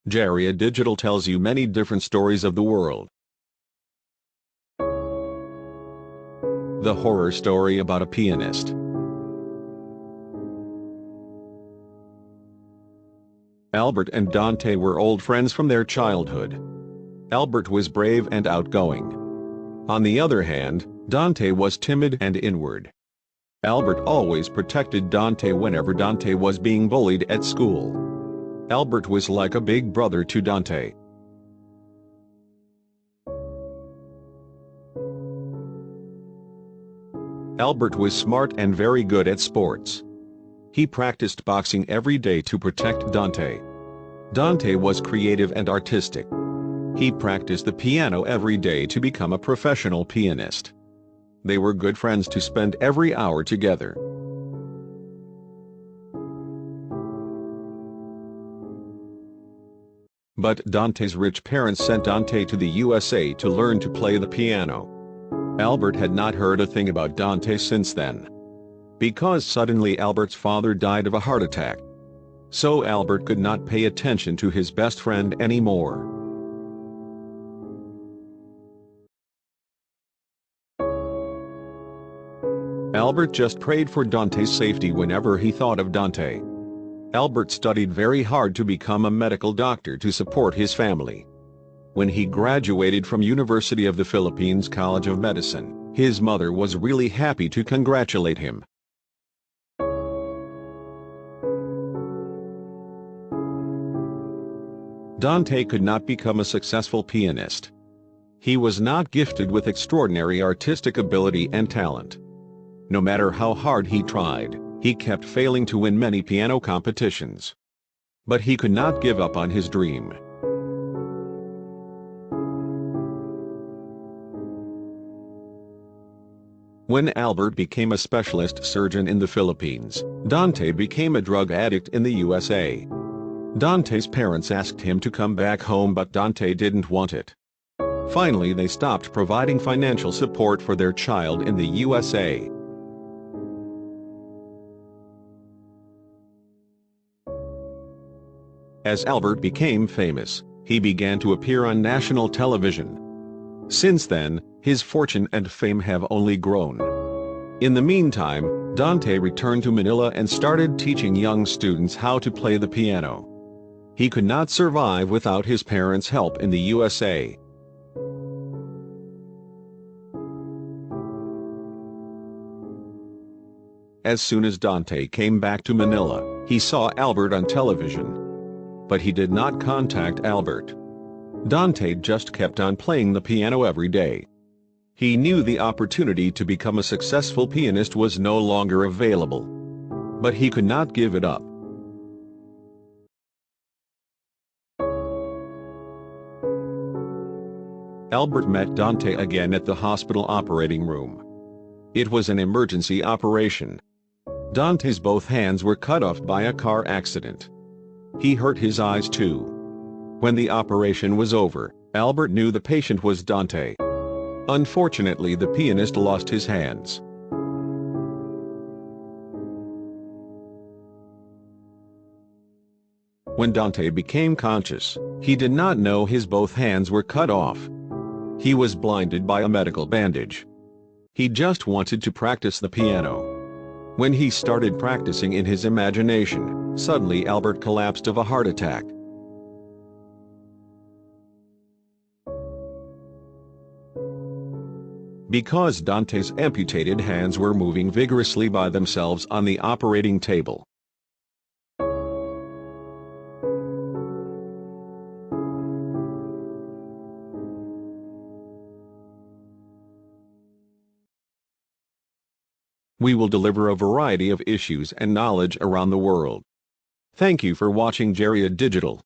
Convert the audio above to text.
Jaria Digital tells you many different stories of the world. The horror story about a pianist. Albert and Dante were old friends from their childhood. Albert was brave and outgoing. On the other hand, Dante was timid and inward. Albert always protected Dante whenever Dante was being bullied at school. Albert was like a big brother to Dante. Albert was smart and very good at sports. He practiced boxing every day to protect Dante. Dante was creative and artistic. He practiced the piano every day to become a professional pianist. They were good friends to spend every hour together. But Dante's rich parents sent Dante to the USA to learn to play the piano. Albert had not heard a thing about Dante since then. Because suddenly Albert's father died of a heart attack. So Albert could not pay attention to his best friend anymore. Albert just prayed for Dante's safety whenever he thought of Dante. Albert studied very hard to become a medical doctor to support his family. When he graduated from University of the Philippines College of Medicine, his mother was really happy to congratulate him. Dante could not become a successful pianist. He was not gifted with extraordinary artistic ability and talent. No matter how hard he tried, he kept failing to win many piano competitions. But he could not give up on his dream. When Albert became a specialist surgeon in the Philippines, Dante became a drug addict in the USA. Dante's parents asked him to come back home, but Dante didn't want it. Finally, they stopped providing financial support for their child in the USA. As Albert became famous, he began to appear on national television. Since then, his fortune and fame have only grown. In the meantime, Dante returned to Manila and started teaching young students how to play the piano. He could not survive without his parents' help in the USA. As soon as Dante came back to Manila, he saw Albert on television. But he did not contact Albert. Dante just kept on playing the piano every day. He knew the opportunity to become a successful pianist was no longer available. But he could not give it up. Albert met Dante again at the hospital operating room. It was an emergency operation. Dante's both hands were cut off by a car accident. He hurt his eyes too. When the operation was over, Albert knew the patient was Dante. Unfortunately, the pianist lost his hands. When Dante became conscious, he did not know his both hands were cut off. He was blinded by a medical bandage. He just wanted to practice the piano. When he started practicing in his imagination, suddenly Albert collapsed of a heart attack. Because Dante's amputated hands were moving vigorously by themselves on the operating table. We will deliver a variety of issues and knowledge around the world. Thank you for watching Jaria Digital.